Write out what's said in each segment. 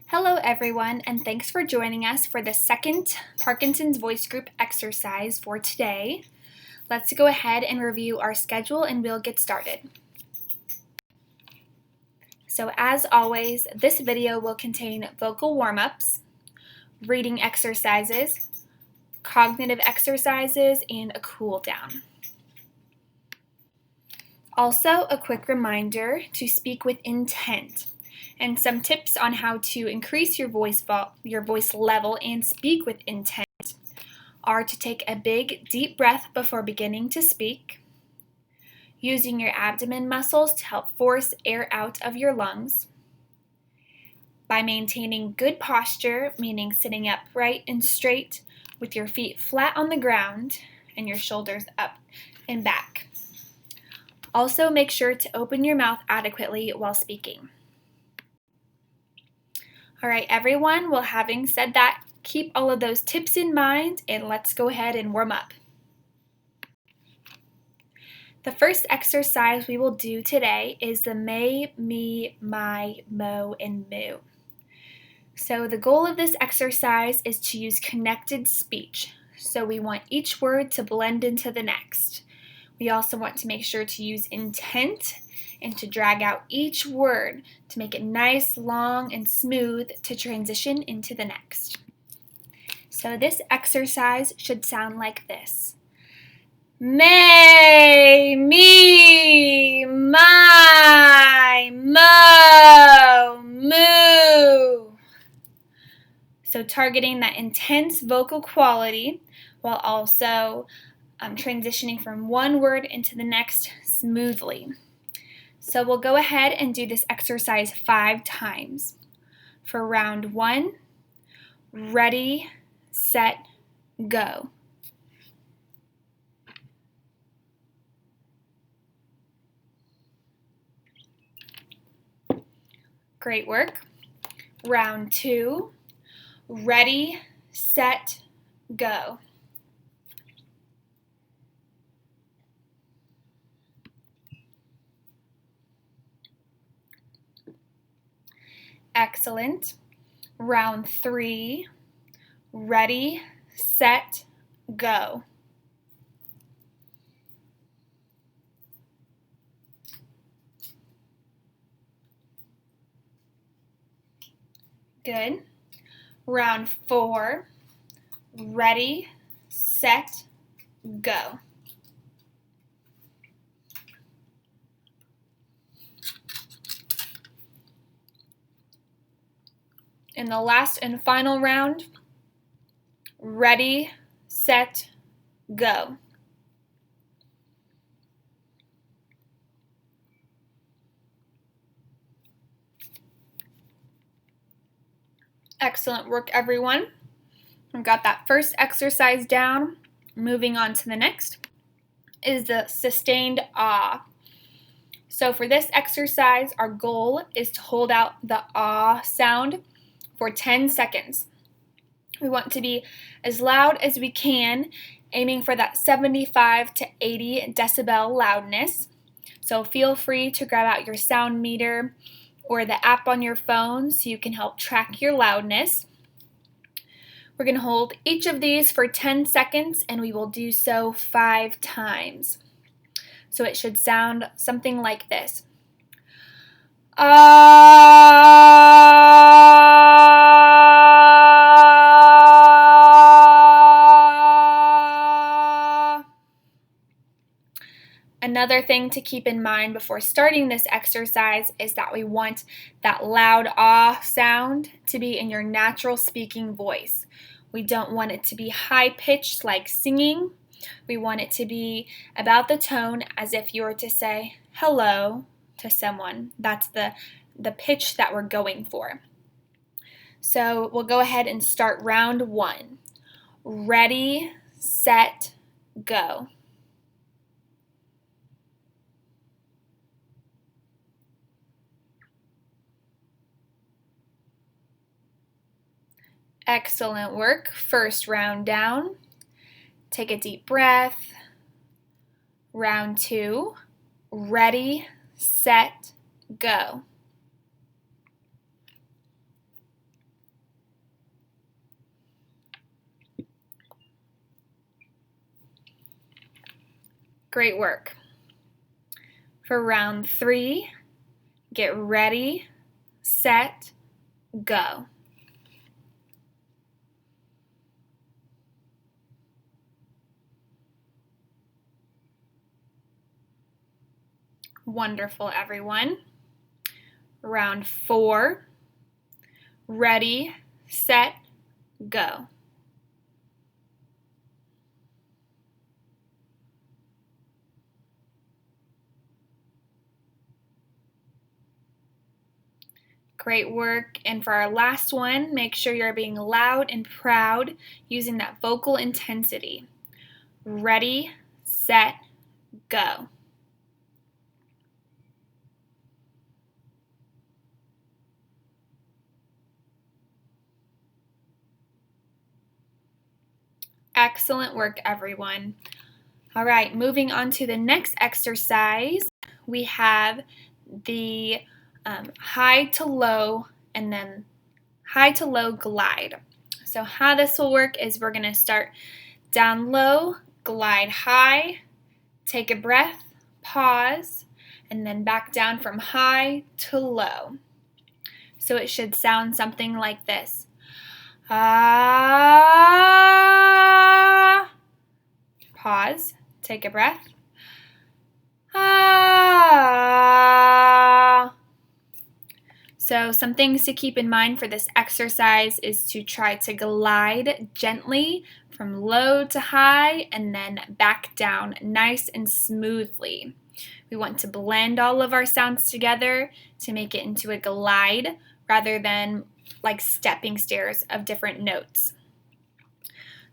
Hello everyone, and thanks for joining us for the second Parkinson's Voice Group exercise for today. Let's go ahead and review our schedule and we'll get started. So as always, this video will contain vocal warm-ups, reading exercises, cognitive exercises, and a cool down. Also, a quick reminder to speak with intent. And some tips on how to increase your voice level and speak with intent are to take a big, deep breath before beginning to speak, using your abdomen muscles to help force air out of your lungs, by maintaining good posture, meaning sitting upright and straight with your feet flat on the ground and your shoulders up and back. Also, make sure to open your mouth adequately while speaking. All right, everyone, well, having said that, keep all of those tips in mind and let's go ahead and warm up. The first exercise we will do today is the may, me, my, mo, and moo. So the goal of this exercise is to use connected speech. So we want each word to blend into the next. We also want to make sure to use intent and to drag out each word to make it nice, long, and smooth to transition into the next. So this exercise should sound like this. May, me, my, mo, moo. So targeting that intense vocal quality while also transitioning from one word into the next smoothly. So we'll go ahead and do this exercise 5 times. For round 1, ready, set, go. Great work. Round 2, ready, set, go. Excellent. Round 3, ready, set, go. Good. Round 4, ready, set, go. In the last and final round, ready, set, go. Excellent work, everyone. We've got that first exercise down. Moving on to the next is the sustained ah. So for this exercise, our goal is to hold out the ah sound for 10 seconds. We want to be as loud as we can, aiming for that 75 to 80 decibel loudness. So feel free to grab out your sound meter or the app on your phone so you can help track your loudness. We're going to hold each of these for 10 seconds and we will do so 5 times. So it should sound something like this. Another thing to keep in mind before starting this exercise is that we want that loud ah sound to be in your natural speaking voice. We don't want it to be high-pitched like singing. We want it to be about the tone as if you were to say hello to someone. That's the pitch that we're going for. So we'll go ahead and start round 1. Ready, set, go. Excellent work. First round down. Take a deep breath. Round 2. Ready, set, go. Great work. For round 3, get ready, set, go. Wonderful, everyone. Round 4, ready, set, go. Great work. And for our last one, make sure you're being loud and proud using that vocal intensity. Ready, set, go. Excellent work, everyone. All right, moving on to the next exercise, we have the high to low and then high to low glide. So how this will work is we're going to start down low, glide high, take a breath, pause, and then back down from high to low. So it should sound something like this. Ah. Pause, take a breath. Ah. So some things to keep in mind for this exercise is to try to glide gently from low to high and then back down nice and smoothly. We want to blend all of our sounds together to make it into a glide rather than like stepping stairs of different notes.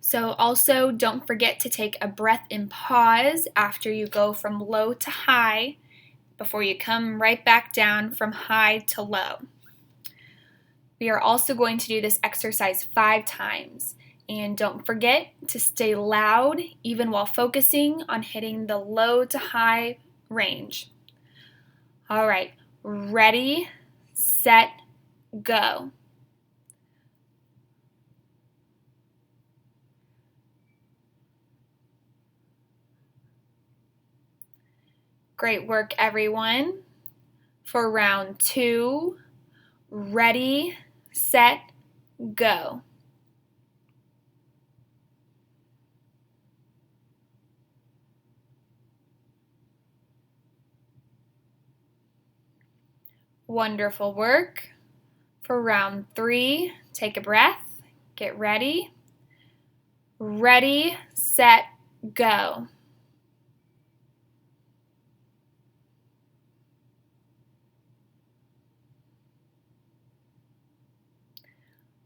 So also don't forget to take a breath and pause after you go from low to high before you come right back down from high to low. We are also going to do this exercise 5 times. And don't forget to stay loud even while focusing on hitting the low to high range. All right, ready, set, go. Great work, everyone. For round 2, ready, set, go. Wonderful work. For round 3, take a breath, get ready. Ready, set, go.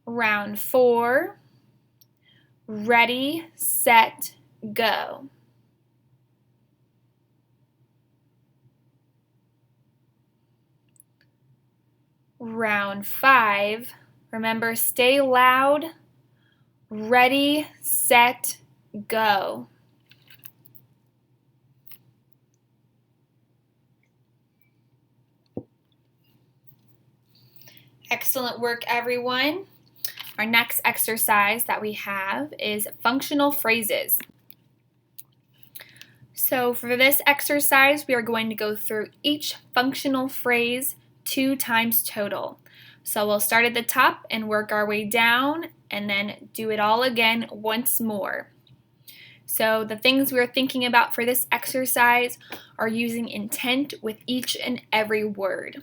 Round 4, ready, set, go. Round 5, remember, stay loud, ready, set, go. Excellent work, everyone. Our next exercise that we have is functional phrases. So for this exercise, we are going to go through each functional phrase 2 times total. So we'll start at the top and work our way down and then do it all again once more. So the things we're thinking about for this exercise are using intent with each and every word.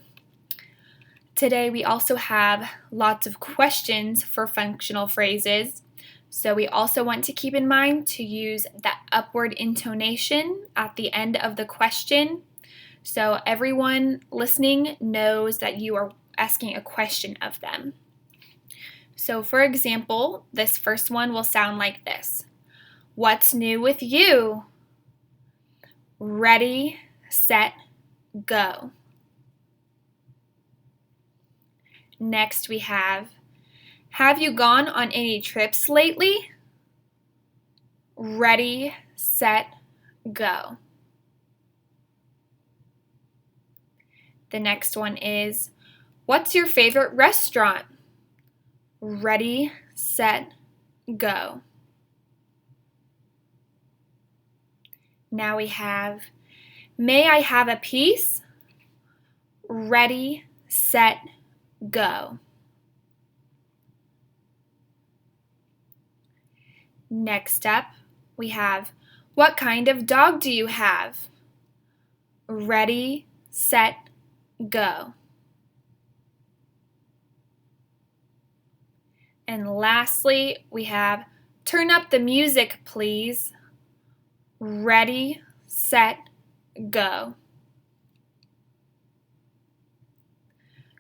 Today we also have lots of questions for functional phrases. So we also want to keep in mind to use that upward intonation at the end of the question. So everyone listening knows that you are asking a question of them. So for example, this first one will sound like this. What's new with you? Ready, set, go. Next we have you gone on any trips lately? Ready, set, go. The next one is, what's your favorite restaurant? Ready, set, go. Now we have, may I have a piece? Ready, set, go. Next up, we have, what kind of dog do you have? Ready, set, go. And lastly, we have, turn up the music, please. Ready, set, go.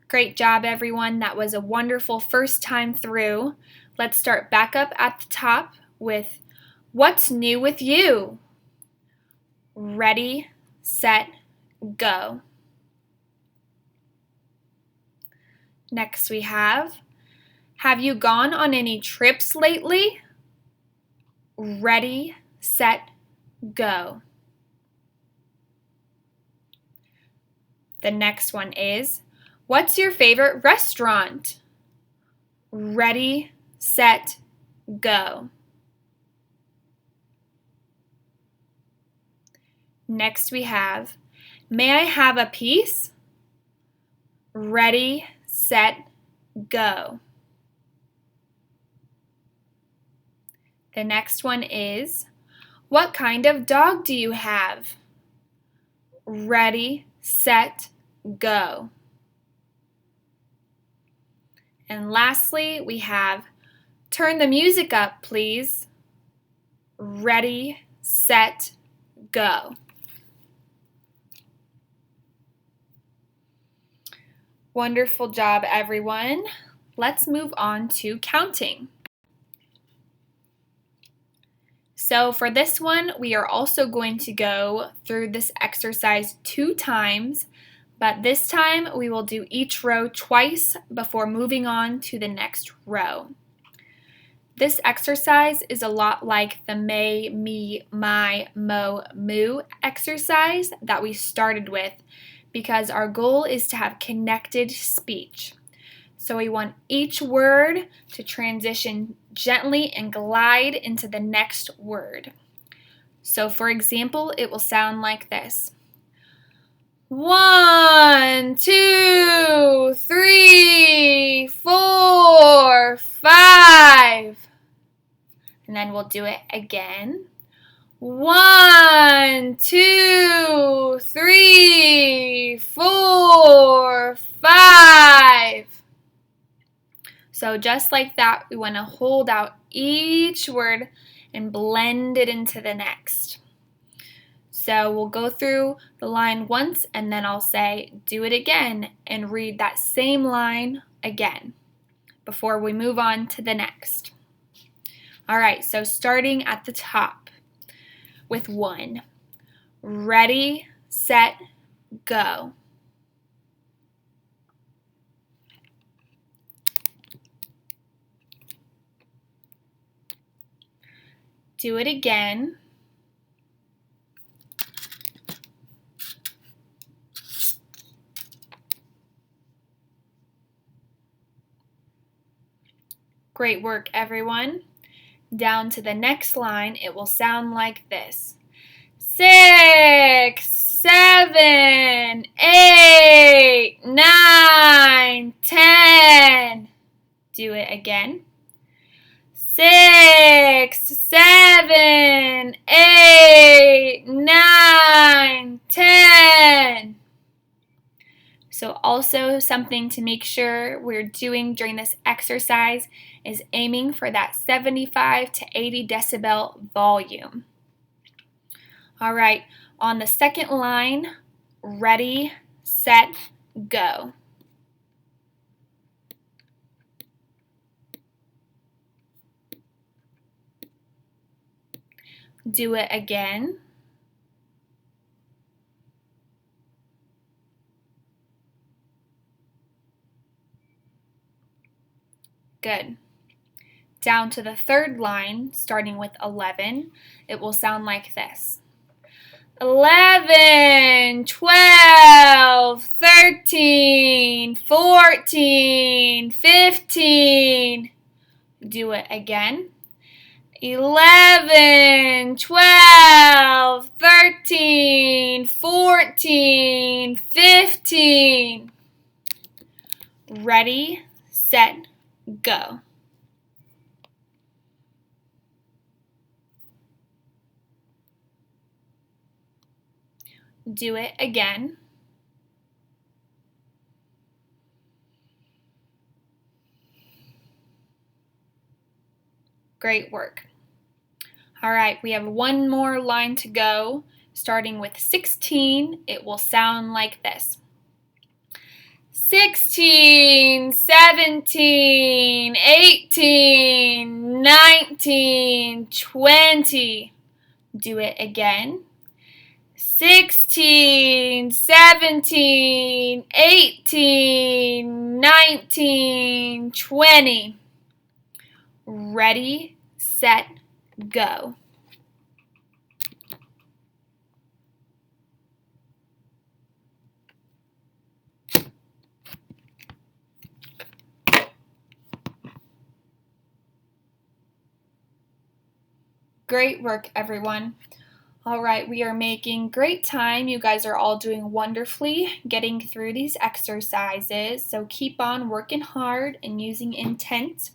Great job, everyone. That was a wonderful first time through. Let's start back up at the top with, what's new with you? Ready, set, go. Next we have you gone on any trips lately? Ready, set, go. The next one is, what's your favorite restaurant? Ready, set, go. Next we have, may I have a piece? Ready, set, go. The next one is, what kind of dog do you have? Ready, set, go. And lastly, we have, turn the music up, please. Ready, set, go. Wonderful job, everyone. Let's move on to counting. So for this one, we are also going to go through this exercise 2 times, but this time we will do each row twice before moving on to the next row. This exercise is a lot like the may, me, my, mo, moo exercise that we started with because our goal is to have connected speech. So we want each word to transition gently and glide into the next word. So for example, it will sound like this. 1, 2, 3, 4, 5. And then we'll do it again. 1, 2, 3, 4, 5. So just like that, we want to hold out each word and blend it into the next. So we'll go through the line once and then I'll say, do it again, and read that same line again before we move on to the next. All right, so starting at the top with 1. Ready, set, go. Do it again. Great work, everyone. Down to the next line, it will sound like this. 6, 7, 8, 9, 10. Do it again. 6, 7, 8, 9, 10. So also something to make sure we're doing during this exercise is aiming for that 75 to 80 decibel volume. All right, on the second line, ready, set, go. Do it again. Good. Down to the third line, starting with 11, it will sound like this. 11, 12, 13, 14, 15. Do it again. 11, 12, 13, 14, 15. Ready, set, go. Do it again. Great work. All right, we have one more line to go. Starting with 16, it will sound like this. 16, 17, 18, 19, 20. Do it again. 16, 17, 18, 19, 20. Ready, set, go. Great work, everyone. All right, we are making great time. You guys are all doing wonderfully getting through these exercises. So keep on working hard and using intent.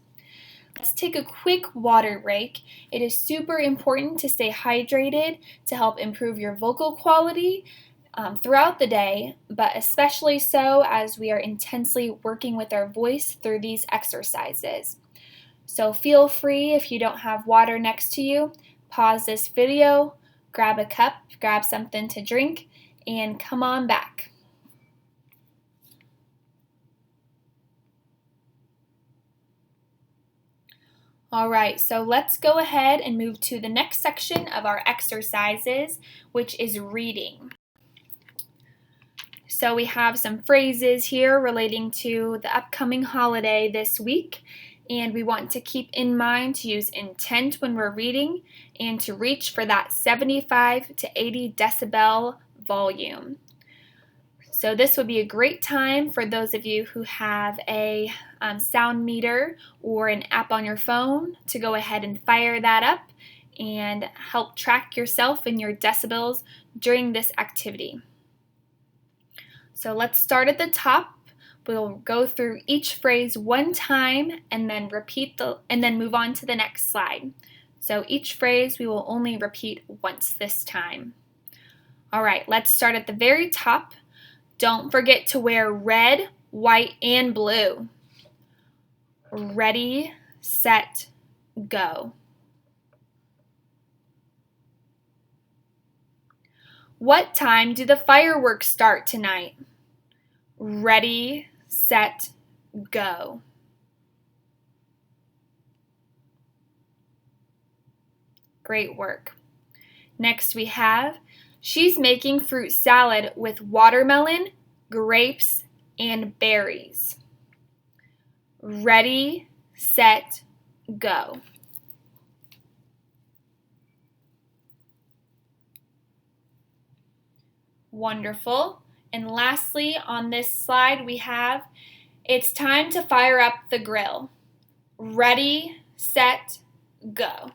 Let's take a quick water break. It is super important to stay hydrated to help improve your vocal quality throughout the day, but especially so as we are intensely working with our voice through these exercises. So feel free, if you don't have water next to you, pause this video, grab a cup, grab something to drink, and come on back. All right, so let's go ahead and move to the next section of our exercises, which is reading. So we have some phrases here relating to the upcoming holiday this week, and we want to keep in mind to use intent when we're reading and to reach for that 75 to 80 decibel volume. So this would be a great time for those of you who have a sound meter or an app on your phone to go ahead and fire that up and help track yourself and your decibels during this activity. So let's start at the top. We'll go through each phrase one time and then move on to the next slide. So each phrase we will only repeat once this time. All right, let's start at the very top. Don't forget to wear red, white, and blue. Ready, set, go. What time do the fireworks start tonight? Ready, set, go. Great work. Next we have, she's making fruit salad with watermelon, grapes, and berries. Ready, set, go. Wonderful. And lastly, on this slide we have, it's time to fire up the grill. Ready, set, go.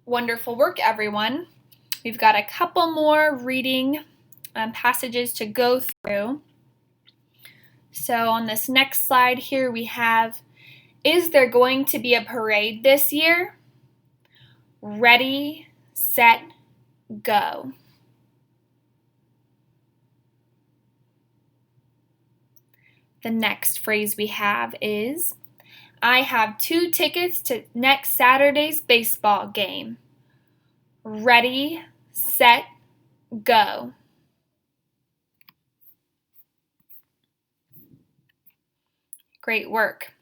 Wonderful work, everyone. We've got a couple more reading passages to go through. So on this next slide here we have, is there going to be a parade this year? Ready, set, go. The next phrase we have is, I have 2 tickets to next Saturday's baseball game. Ready, set, go. Great work.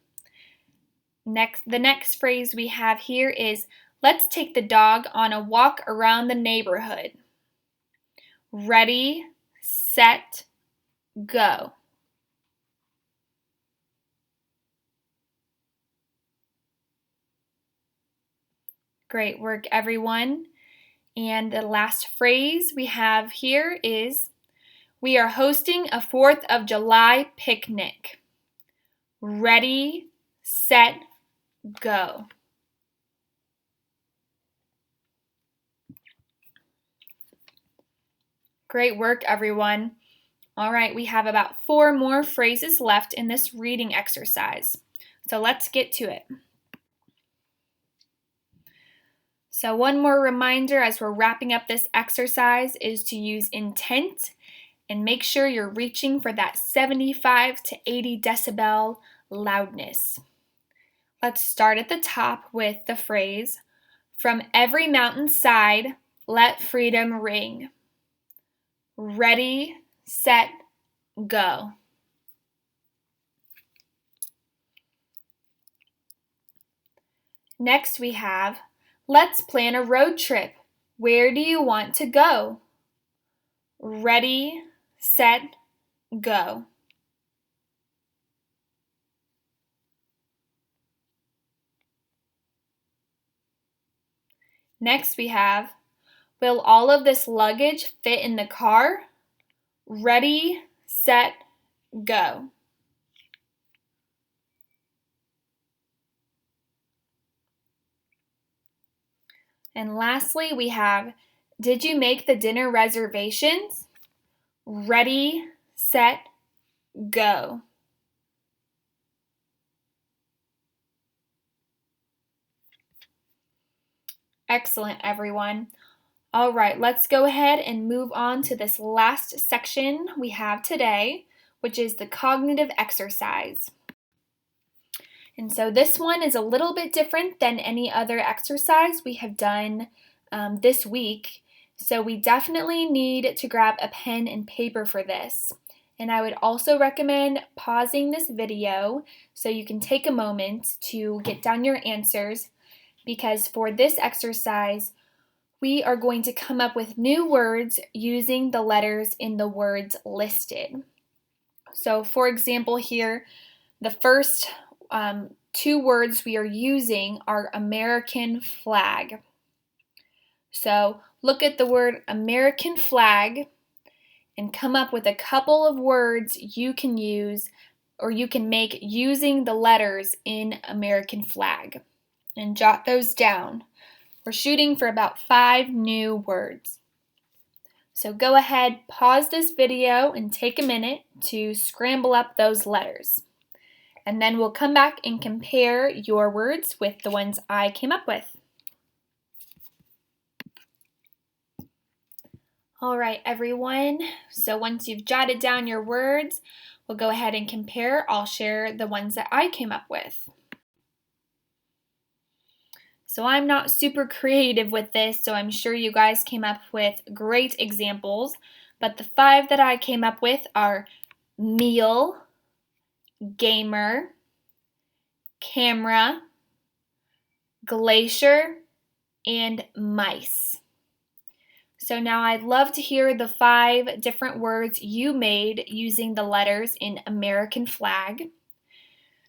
The next phrase we have here is, let's take the dog on a walk around the neighborhood. Ready, set, go. Great work, everyone. And the last phrase we have here is, we are hosting a 4th of July picnic. Ready, set, go. Great work, everyone. All right, we have about 4 more phrases left in this reading exercise. So let's get to it. So one more reminder as we're wrapping up this exercise is to use intent and make sure you're reaching for that 75 to 80 decibel loudness. Let's start at the top with the phrase, "From every mountainside, let freedom ring." Ready, set, go. Next we have, "Let's plan a road trip. Where do you want to go?" Ready, set, go. Next we have, "Will all of this luggage fit in the car?" Ready, set, go. And lastly, we have, "Did you make the dinner reservations?" Ready, set, go. Excellent, everyone. All right, let's go ahead and move on to this last section we have today, which is the cognitive exercise. And so this one is a little bit different than any other exercise we have done this week. So we definitely need to grab a pen and paper for this. And I would also recommend pausing this video so you can take a moment to get down your answers, because for this exercise, we are going to come up with new words using the letters in the words listed. So for example here, the first 2 words we are using are American flag. So look at the word American flag and come up with a couple of words you can use or you can make using the letters in American flag. And jot those down. We're shooting for about 5 new words. So go ahead, pause this video and take a minute to scramble up those letters. And then we'll come back and compare your words with the ones I came up with. All right, everyone. So once you've jotted down your words, we'll go ahead and compare. I'll share the ones that I came up with. So I'm not super creative with this, so I'm sure you guys came up with great examples. But the 5 that I came up with are meal, gamer, camera, glacier, and mice. So now I'd love to hear the 5 different words you made using the letters in American flag.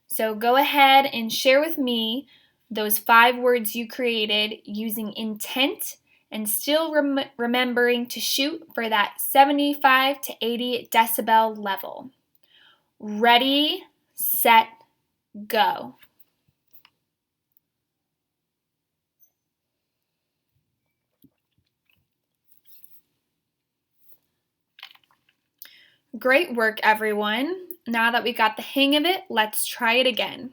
So go ahead and share with me those 5 words you created using intent and still remembering to shoot for that 75 to 80 decibel level. Ready, set, go. Great work, everyone. Now that we got the hang of it, let's try it again.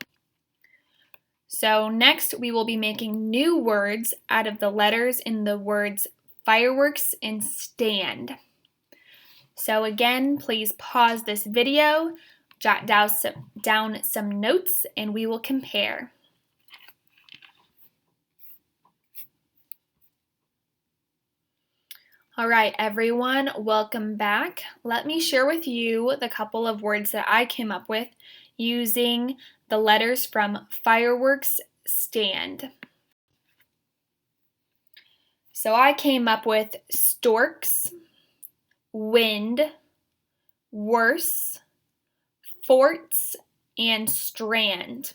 So next, we will be making new words out of the letters in the words fireworks and stand. So again, please pause this video, jot down some notes, and we will compare. All right, everyone, welcome back. Let me share with you the couple of words that I came up with using the letters from fireworks stand. So I came up with storks, wind, worse, forts, and strand.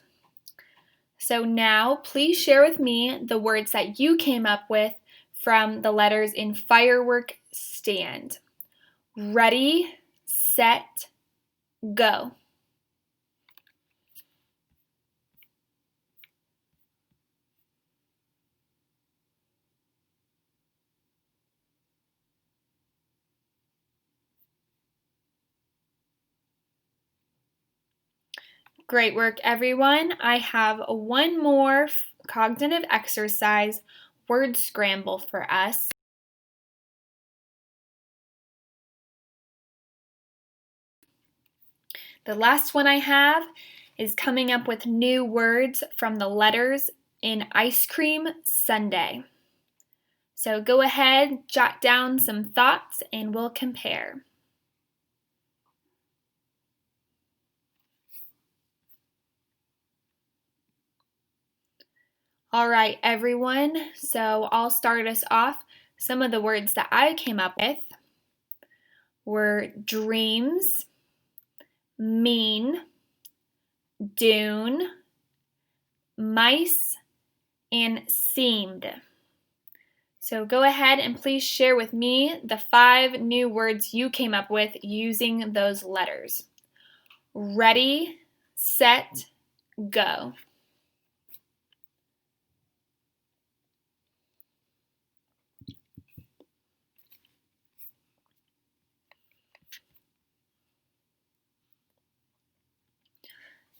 So now please share with me the words that you came up with from the letters in firework stand. Ready, set, go. Great work, everyone. I have one more cognitive exercise, word scramble for us. The last one I have is coming up with new words from the letters in ice cream sundae. So go ahead, jot down some thoughts, and we'll compare. All right, everyone, so I'll start us off. Some of the words that I came up with were dreams, mean, dune, mice, and seemed. So go ahead and please share with me the 5 new words you came up with using those letters. Ready, set, go.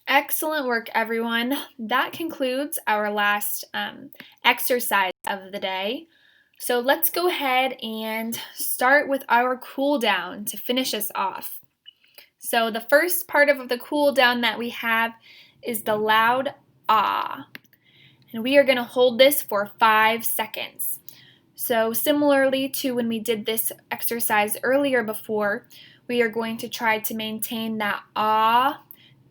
Excellent work, everyone. That concludes our last exercise of the day. So let's go ahead and start with our cool down to finish us off. So the first part of the cool down that we have is the loud ah. And we are going to hold this for 5 seconds. So similarly to when we did this exercise earlier before, we are going to try to maintain that ah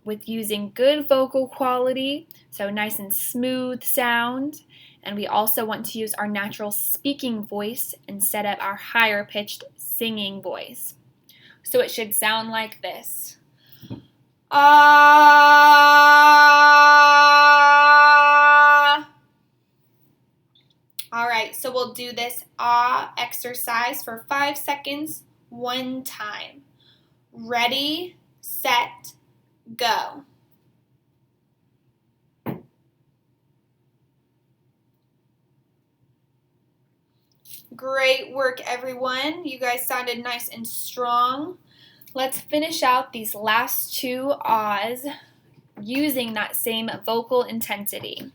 with using good vocal quality, so nice and smooth sound. And we also want to use our natural speaking voice instead of our higher pitched singing voice. So it should sound like this. Ah. All right, so we'll do this ah exercise for 5 seconds, one time. Ready, set, go. Great work, everyone. You guys sounded nice and strong. Let's finish out these last 2 ahs using that same vocal intensity.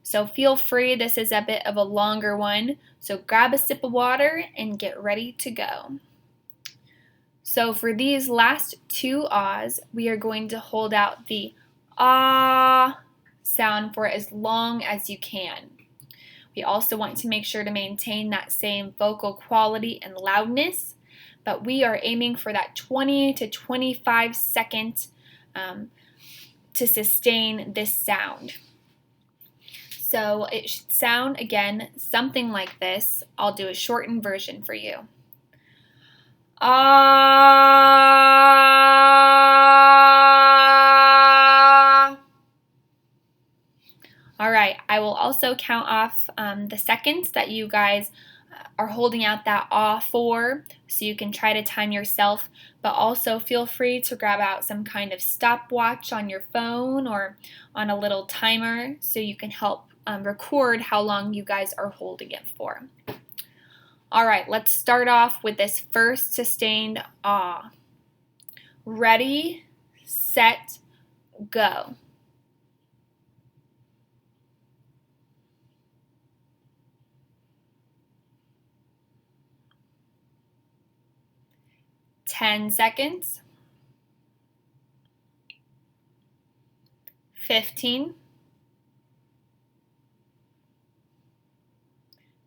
So feel free, this is a bit of a longer one, so grab a sip of water and get ready to go. So for these last 2 ahs, we are going to hold out the ah sound for as long as you can. We also want to make sure to maintain that same vocal quality and loudness, but we are aiming for that 20 to 25 seconds to sustain this sound. So it should sound, again, something like this. I'll do a shortened version for you. Ah. All right, I will also count off the seconds that you guys are holding out that ah for, so you can try to time yourself, but also feel free to grab out some kind of stopwatch on your phone or on a little timer so you can help record how long you guys are holding it for. All right, let's start off with this first sustained ah. Ready, set, go. Ten seconds. 15.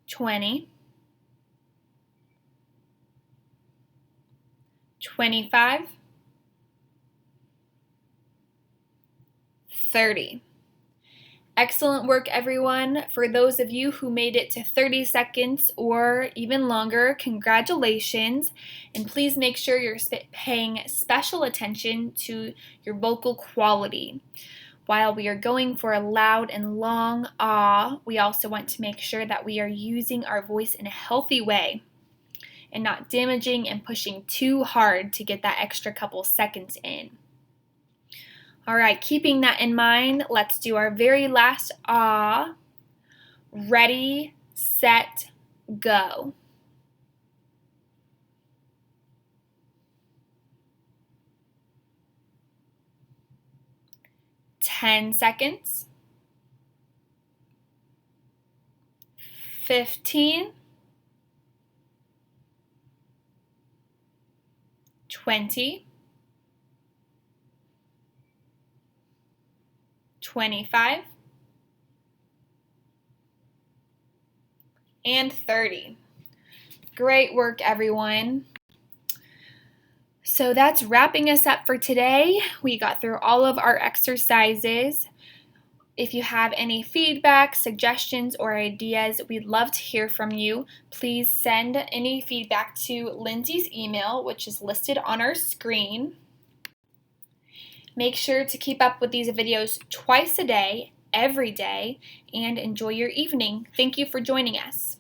20. 25. 30. Excellent work, everyone. For those of you who made it to 30 seconds or even longer, congratulations. And please make sure you're paying special attention to your vocal quality. While we are going for a loud and long ah, we also want to make sure that we are using our voice in a healthy way and not damaging and pushing too hard to get that extra couple seconds in. All right, keeping that in mind, let's do our very last ah. Ready, set, go. 10 seconds, 15, 20, 25, and 30. Great work, everyone. So that's wrapping us up for today. We got through all of our exercises. If you have any feedback, suggestions, or ideas, we'd love to hear from you. Please send any feedback to Lindsay's email, which is listed on our screen. Make sure to keep up with these videos twice a day, every day, and enjoy your evening. Thank you for joining us.